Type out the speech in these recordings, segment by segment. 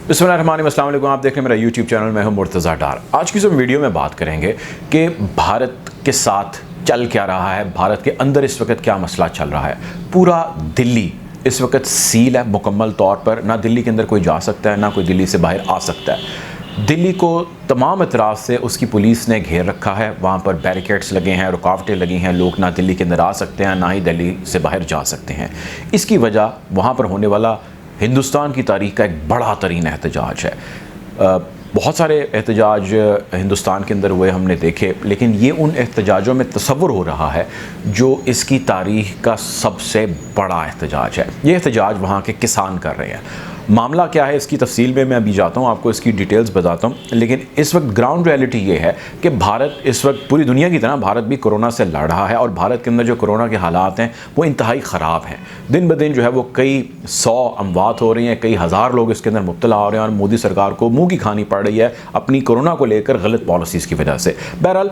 अस्सलाम वालेकुम, आप देख रहे हैं मेरा यूट्यूब चैनल। मैं हूं मुर्तज़ा डार। आज की जो वीडियो में बात करेंगे कि भारत के साथ चल क्या रहा है, भारत के अंदर इस वक्त क्या मसला चल रहा है। पूरा दिल्ली इस वक्त सील है मुकम्मल तौर पर, ना दिल्ली के अंदर कोई जा सकता है, ना कोई दिल्ली से बाहर आ सकता है। दिल्ली को तमाम अतराफ़ से उसकी पुलिस ने घेर रखा है, वहाँ पर बैरिकेड्स लगे हैं, रुकावटें लगी हैं, लोग ना दिल्ली के अंदर आ सकते हैं, ना ही दिल्ली से बाहर जा सकते हैं। इसकी वजह वहाँ पर होने वाला हिंदुस्तान की तारीख़ का एक बड़ा तरीन एहतजाज है। बहुत सारे एहतजाज हिंदुस्तान के अंदर हुए हमने देखे, लेकिन ये उन एहतजाजों में तसव्वुर हो रहा है जो इसकी तारीख़ का सबसे बड़ा एहतजाज है। ये एहतजाज वहाँ के किसान कर रहे हैं। मामला क्या है इसकी तफसील में मैं अभी जाता हूँ, आपको इसकी डिटेल्स बताता हूँ। लेकिन इस वक्त ग्राउंड रियलिटी ये है कि भारत इस वक्त पूरी दुनिया की तरह भारत भी कोरोना से लड़ रहा है, और भारत के अंदर जो कोरोना के हालात हैं वो इंतहाई ख़राब हैं। दिन ब दिन जो है वो कई 100 अमवात हो रही हैं, कई हज़ार लोग इसके अंदर मुब्तला हो रहे हैं, और मोदी सरकार को मुँह की खानी पड़ रही है अपनी कोरोना को लेकर गलत पॉलिसीज़ की वजह से। बहरहाल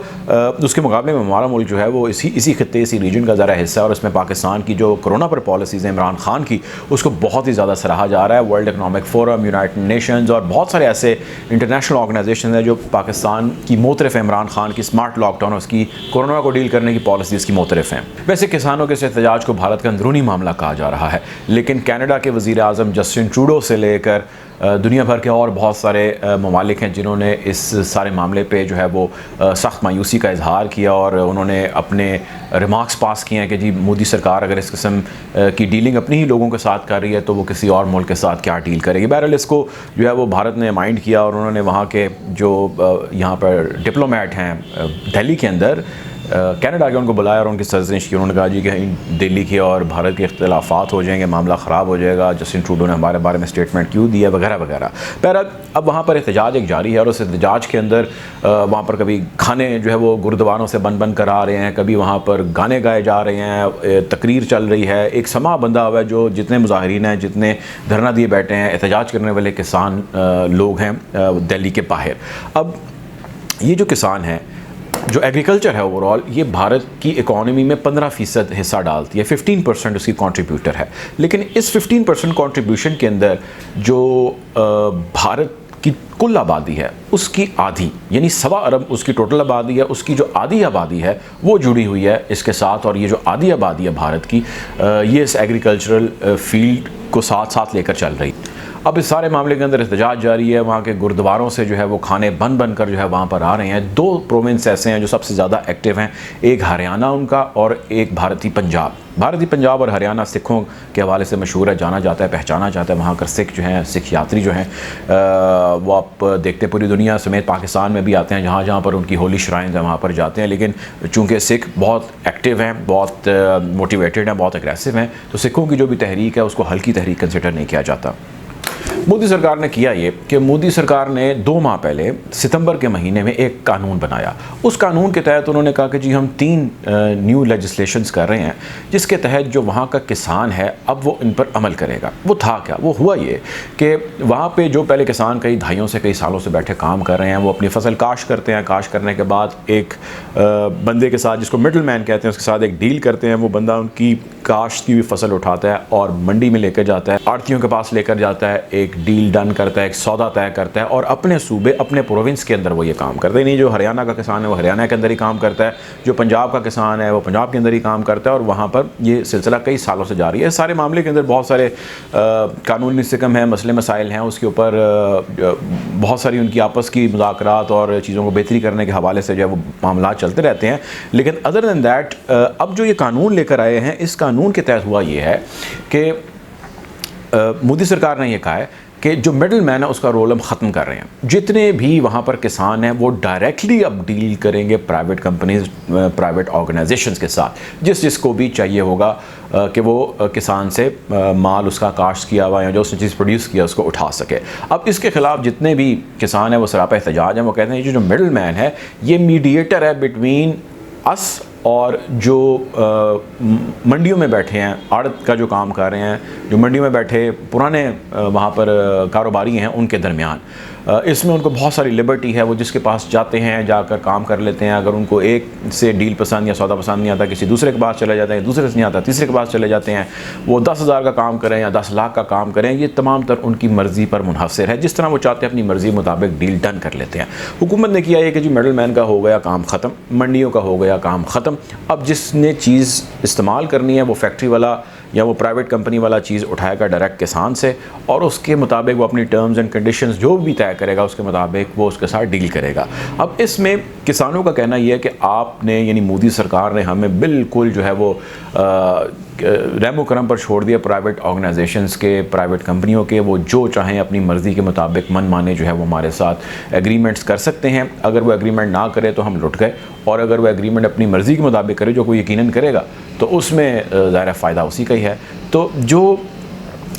उसके मुकाबले में हमारा मुल्क जो है वो इसी खित्ते, इसी रीजन का ज़रा हिस्सा है, और इसमें पाकिस्तान की जो कोरोना पर पॉलिसीज़ हैं इमरान खान की, उसको बहुत ही ज़्यादा सराहा जा रहा है। World economic forum, United Nations और बहुत सारे ऐसे इंटरनेशनल ऑर्गेनाइजेशन हैं जो पाकिस्तान की मोतरफ़ है इमरान खान की स्मार्ट लॉकडाउन और उसकी कोरोना को डील करने की पॉलिसीज़ की मोतरफ़ हैं। वैसे किसानों के इस एहतजाज को भारत का अंदरूनी मामला कहा जा रहा है, लेकिन कनाडा के वज़ीर आज़म जस्टिन ट्रूडो से लेकर दुनिया भर के और बहुत सारे ममालिक हैं जिन्होंने इस सारे मामले पे जो है वो सख्त मायूसी का इजहार किया, और उन्होंने अपने रिमार्क्स पास किए हैं कि जी मोदी सरकार अगर इस किस्म की डीलिंग अपने ही लोगों के साथ कर रही है तो वो किसी और मुल्क के साथ क्या डील करेगी। बहरहाल इसको जो है वो भारत ने माइंड किया, और उन्होंने वहाँ के जो यहाँ पर डिप्लोमेट हैं दिल्ली के अंदर कनाडा के, उनको बुलाया और उनकी सरजनिश की। उन्होंने कहा जी कि दिल्ली के और भारत के इख्तिलाफात हो जाएंगे, मामला ख़राब हो जाएगा, जस्टिन ट्रूडो ने हमारे बारे में स्टेटमेंट क्यों दिया वगैरह वगैरह। बहरहाल अब वहाँ पर एहतजाज एक जारी है, और उस एहतजाज के अंदर वहाँ पर कभी खाने जो है वो गुरुद्वारों से बन करा रहे हैं, कभी वहाँ पर गाने गाए जा रहे हैं, तकरीर चल रही है, एक समा बंधा हुआ है जो जितने मुजाहिरीन हैं, जितने धरना दिए बैठे हैं, एहतजाज करने वाले किसान लोग हैं दिल्ली के बाहर। अब ये जो किसान हैं, जो एग्रीकल्चर है ओवरऑल, ये भारत की इकॉनमी में 15% हिस्सा डालती है, 15% उसकी कंट्रीब्यूटर है। लेकिन इस 15% कंट्रीब्यूशन के अंदर जो भारत की कुल आबादी है उसकी आधी, यानी 1.25 अरब उसकी टोटल आबादी है, उसकी जो आधी आबादी है वो जुड़ी हुई है इसके साथ। और ये जो आधी आबादी है भारत की, ये इस एग्रीकल्चरल फील्ड को साथ साथ लेकर चल रही। अब इस सारे मामले के अंदर एहतजाज जारी है, वहाँ के गुरुद्वारों से जो है वो खाने बन कर जो है वहाँ पर आ रहे हैं। 2 प्रोविंस ऐसे हैं जो सबसे ज़्यादा एक्टिव हैं, एक हरियाणा उनका और एक भारतीय पंजाब। भारतीय पंजाब और हरियाणा सिखों के हवाले से मशहूर है, जाना जाता है, पहचाना जाता है। वहाँ कर सिख जो हैं, सिख यात्री जो हैं, वो आप देखते पूरी दुनिया समेत पाकिस्तान में भी आते हैं, जहाँ जहाँ पर उनकी होली श्राइन्स हैं वहाँ पर जाते हैं। लेकिन चूँकि सिख बहुत एक्टिव हैं, बहुत मोटिवेटेड हैं, बहुत एग्रेसिव हैं, तो सिखों की जो भी तहरीक है उसको हल्की तहरीक कंसिडर नहीं किया जाता। मोदी सरकार ने किया ये कि मोदी सरकार ने 2 माह पहले सितंबर के महीने में एक कानून बनाया। उस कानून के तहत उन्होंने कहा कि जी हम 3 न्यू लेजिस्लेशंस कर रहे हैं, जिसके तहत जो वहाँ का किसान है अब वो इन पर अमल करेगा। वो था क्या? वो हुआ ये कि वहाँ पे जो पहले किसान कई दहाइयों से, कई सालों से बैठे काम कर रहे हैं, वो अपनी फसल काश करते हैं, काश करने के बाद एक बंदे के साथ, जिसको मिडल मैन कहते हैं, उसके साथ एक डील करते हैं। वो बंदा उनकी काश की हुई फसल उठाता है और मंडी में लेकर जाता है, आड़तियों के पास लेकर जाता है, एक डील डन करता है, एक सौदा तय करता है, और अपने सूबे, अपने प्रोविंस के अंदर वो ये काम करते हैं। नहीं, जो हरियाणा का किसान है वो हरियाणा के अंदर ही काम करता है, जो पंजाब का किसान है वो पंजाब के अंदर ही काम करता है, और वहाँ पर ये सिलसिला कई सालों से जारी है। सारे मामले के अंदर बहुत सारे कानूनी सिकम हैं, मसले मसाइल हैं, उसके ऊपर बहुत सारी उनकी आपस की मुज़ाकरात और चीज़ों को बेहतरी करने के हवाले से जो है वो मामला चलते रहते हैं। लेकिन अदर दैन दैट, अब जो ये कानून लेकर आए हैं, इस कानून के तहत हुआ ये है कि मोदी सरकार ने यह कहा है कि जो मिडल मैन है उसका रोल हम ख़त्म कर रहे हैं। जितने भी वहाँ पर किसान हैं वो डायरेक्टली अब डील करेंगे प्राइवेट कंपनीज, प्राइवेट ऑर्गेनाइजेशंस के साथ। जिसको भी चाहिए होगा कि वो किसान से माल उसका काश्त किया हुआ या जो उसने चीज़ प्रोड्यूस किया उसको उठा सके। अब इसके ख़िलाफ़ जितने भी किसान हैं वो सरापा एहतजाज हैं। वो कहते हैं ये जो मिडल मैन है ये मीडिएटर है बिटवीन अस और जो मंडियों में बैठे हैं, आड़त का जो काम कर रहे हैं, जो मंडियों में बैठे पुराने वहाँ पर कारोबारी हैं, उनके दरमियान इसमें उनको बहुत सारी लिबर्टी है। वो जिसके पास जाते हैं जाकर काम कर लेते हैं। अगर उनको एक से डील पसंद या सौदा पसंद नहीं आता, किसी दूसरे के पास चले जाते हैं, दूसरे से नहीं आता तीसरे के पास चले जाते हैं। वो 10,000 का काम करें या 10 लाख का काम करें, ये तमाम तर उनकी मर्ज़ी पर मुनहसर है। जिस तरह वो चाहते हैं अपनी मर्ज़ी मुताबिक डील डन कर लेते हैं। हुकूमत ने किया है कि जी मिडल मैन का हो गया काम ख़त्म, मंडियों का हो गया काम ख़त्म। अब जिसने चीज़ इस्तेमाल करनी है वो फैक्ट्री वाला या वो प्राइवेट कंपनी वाला चीज़ उठाएगा डायरेक्ट किसान से, और उसके मुताबिक वो अपनी टर्म्स एंड कंडीशंस जो भी तय करेगा उसके मुताबिक वो उसके साथ डील करेगा। अब इसमें किसानों का कहना ये है कि आपने, यानी मोदी सरकार ने हमें बिल्कुल जो है वो रहमो करम पर छोड़ दिया प्राइवेट ऑर्गेनाइजेशंस के, प्राइवेट कंपनियों के। वो जो चाहें अपनी मर्ज़ी के मुताबिक मन माने जो है वो हमारे साथ एग्रीमेंट्स कर सकते हैं। अगर वो एग्रीमेंट ना करे तो हम लुट गए, और अगर वो एग्रीमेंट अपनी मर्ज़ी के मुताबिक करे, जो कोई यकीनन करेगा, तो उसमें ज़ाहिर फ़ायदा उसी का ही है। तो जो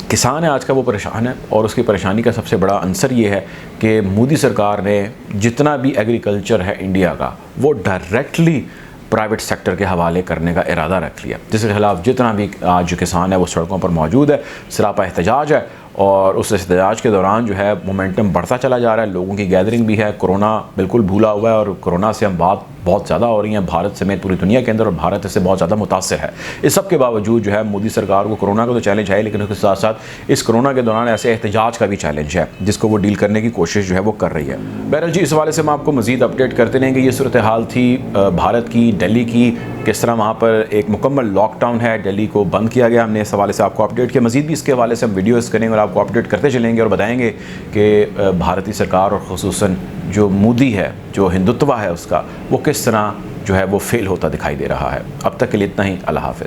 किसान है आज का वो परेशान है, और उसकी परेशानी का सबसे बड़ा अंसर ये है कि मोदी सरकार ने जितना भी एग्रीकल्चर है इंडिया का, वो डायरेक्टली प्राइवेट सेक्टर के हवाले करने का इरादा रख लिया, जिसके खिलाफ जितना भी आज किसान है वो सड़कों पर मौजूद है, सरापा एहतजाज है। और उस एहतजाज के दौरान जो है मोमेंटम बढ़ता चला जा रहा है, लोगों की गैदरिंग भी है। कोरोना बिल्कुल भूला हुआ है, और कोरोना से हम बात बहुत ज़्यादा हो रही है भारत समेत पूरी दुनिया के अंदर, और भारत इससे बहुत ज़्यादा मुतासर है। इस सब के बावजूद जो है मोदी सरकार को कोरोना का तो चैलेंज है, लेकिन उसके साथ साथ इस कोरोना के दौरान ऐसे एहतजाज का भी चैलेंज है, जिसको वो डील करने की कोशिश जो है वो कर रही है। बहरहाल जी, इस हवाले से हम आपको मज़ीद अपडेट करते रहेंगे। ये सूरत हाल थी भारत की, दिल्ली की, किस तरह वहाँ पर एक मुकम्मल लॉकडाउन है, दिल्ली को बंद किया गया। हमने इस हवाले से आपको अपडेट किया। मज़ीद भी इसके हवाले से हम वीडियोज़ करेंगे और आपको अपडेट करते चलेंगे, और बताएंगे कि भारतीय सरकार और ख़ुसूसन जो मोदी है, जो हिंदुत्व है उसका, वो किस तरह जो है वो फेल होता दिखाई दे रहा है। अब तक के लिए इतना ही। अल्लाह हाफ़िज़।